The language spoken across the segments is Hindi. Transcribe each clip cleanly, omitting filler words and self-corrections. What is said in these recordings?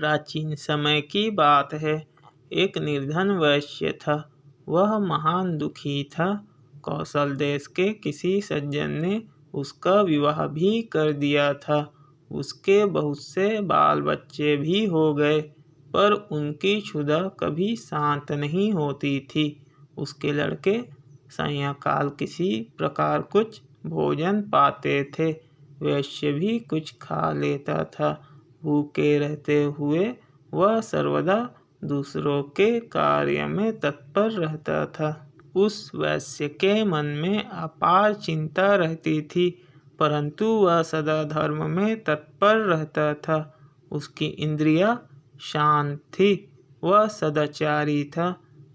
प्राचीन समय की बात है। एक निर्धन वैश्य था। वह महान दुखी था। कौशल देश के किसी सज्जन ने उसका विवाह भी कर दिया था। उसके बहुत से बाल बच्चे भी हो गए, पर उनकी क्षुधा कभी शांत नहीं होती थी। उसके लड़के सायंकाल किसी प्रकार कुछ भोजन पाते थे। वैश्य भी कुछ खा लेता था। भूखे रहते हुए वह सर्वदा दूसरों के कार्य में तत्पर रहता था। उस वैश्य के मन में अपार चिंता रहती थी, परंतु वह सदा धर्म में तत्पर रहता था। उसकी इंद्रियां शांत थी। वह सदाचारी था,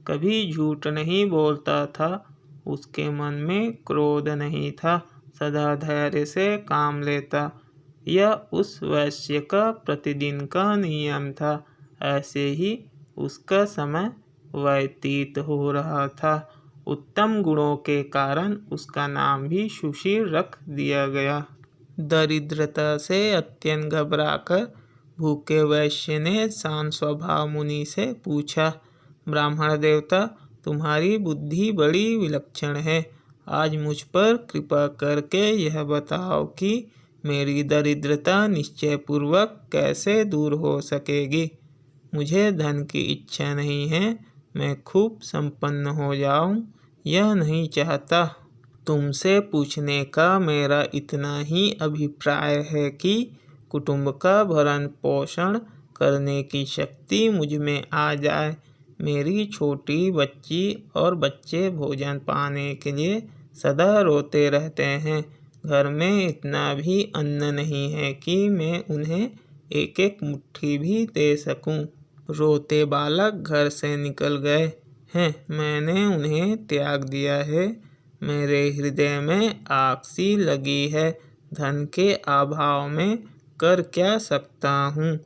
कभी झूठ नहीं बोलता था। उसके मन में क्रोध नहीं था, सदा धैर्य से काम लेता। यह उस वैश्य का प्रतिदिन का नियम था। ऐसे ही उसका समय व्यतीत हो रहा था। उत्तम गुणों के कारण उसका नाम भी सुशील रख दिया गया। दरिद्रता से अत्यंत घबराकर भूखे वैश्य ने शांत स्वभाव मुनि से पूछा, ब्राह्मण देवता, तुम्हारी बुद्धि बड़ी विलक्षण है। आज मुझ पर कृपा करके यह बताओ कि मेरी दरिद्रता निश्चय पूर्वक कैसे दूर हो सकेगी। मुझे धन की इच्छा नहीं है। मैं खूब संपन्न हो जाऊं, यह नहीं चाहता। तुमसे पूछने का मेरा इतना ही अभिप्राय है कि कुटुंब का भरण पोषण करने की शक्ति मुझ में आ जाए। मेरी छोटी बच्ची और बच्चे भोजन पाने के लिए सदा रोते रहते हैं। घर में इतना भी अन्न नहीं है कि मैं उन्हें एक एक मुट्ठी भी दे सकूं। रोते बालक घर से निकल गए हैं। मैंने उन्हें त्याग दिया है। मेरे हृदय में आग सी लगी है। धन के अभाव में कर क्या सकता हूँ।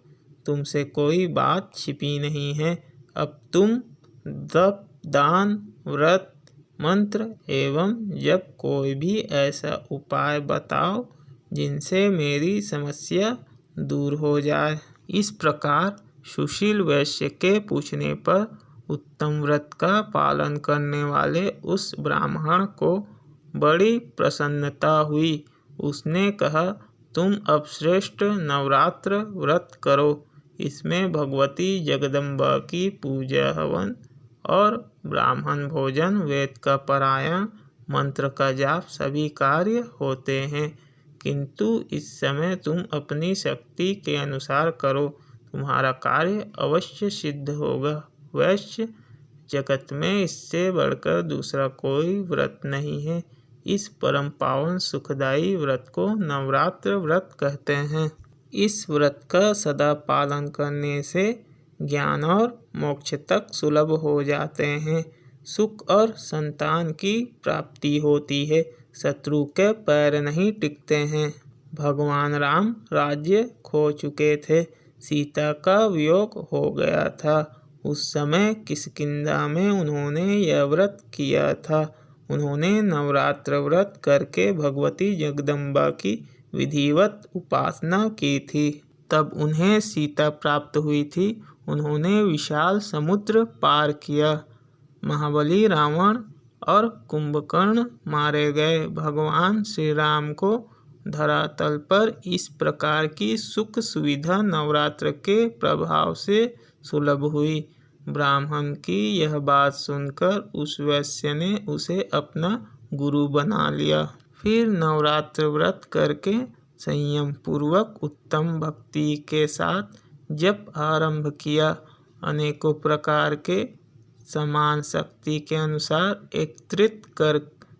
तुमसे कोई बात छिपी नहीं है। अब तुम तप, दान, व्रत, मंत्र एवं जब कोई भी ऐसा उपाय बताओ जिनसे मेरी समस्या दूर हो जाए। इस प्रकार सुशील वैश्य के पूछने पर उत्तम व्रत का पालन करने वाले उस ब्राह्मण को बड़ी प्रसन्नता हुई। उसने कहा, तुम अब श्रेष्ठ नवरात्र व्रत करो। इसमें भगवती जगदम्बा की पूजा हवन और ब्राह्मण भोजन, वेद का पारायण, मंत्र का जाप सभी कार्य होते हैं। किंतु इस समय तुम अपनी शक्ति के अनुसार करो, तुम्हारा कार्य अवश्य सिद्ध होगा। वैश्य जगत में इससे बढ़कर दूसरा कोई व्रत नहीं है। इस परम पावन सुखदायी व्रत को नवरात्र व्रत कहते हैं। इस व्रत का सदा पालन करने से ज्ञान और मोक्ष तक सुलभ हो जाते हैं। सुख और संतान की प्राप्ति होती है। शत्रु के पैर नहीं टिकते हैं। भगवान राम राज्य खो चुके थे। सीता का वियोग हो गया था। उस समय किष्किंधा में उन्होंने यह व्रत किया था। उन्होंने नवरात्र व्रत करके भगवती जगदम्बा की विधिवत उपासना की थी। तब उन्हें सीता प्राप्त हुई थी। उन्होंने विशाल समुद्र पार किया। महाबली रावण और कुंभकर्ण मारे गए। भगवान श्री राम को धरातल पर इस प्रकार की सुख सुविधा नवरात्र के प्रभाव से सुलभ हुई। ब्राह्मण की यह बात सुनकर उस वैश्य ने उसे अपना गुरु बना लिया। फिर नवरात्र व्रत करके संयम पूर्वक उत्तम भक्ति के साथ जप आरंभ किया। अनेकों प्रकार के समान शक्ति के अनुसार एकत्रित कर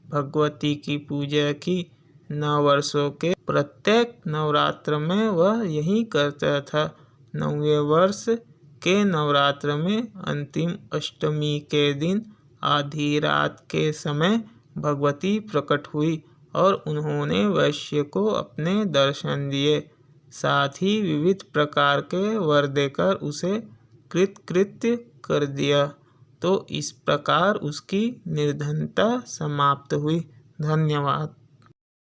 भगवती की पूजा की। 9 वर्षों के प्रत्येक नवरात्र में वह यही करता था। 9वें वर्ष के नवरात्र में अंतिम अष्टमी के दिन आधी रात के समय भगवती प्रकट हुई और उन्होंने वैश्य को अपने दर्शन दिए। साथ ही विविध प्रकार के वर देकर उसे कृतकृत्य कर दिया। तो इस प्रकार उसकी निर्धनता समाप्त हुई। धन्यवाद।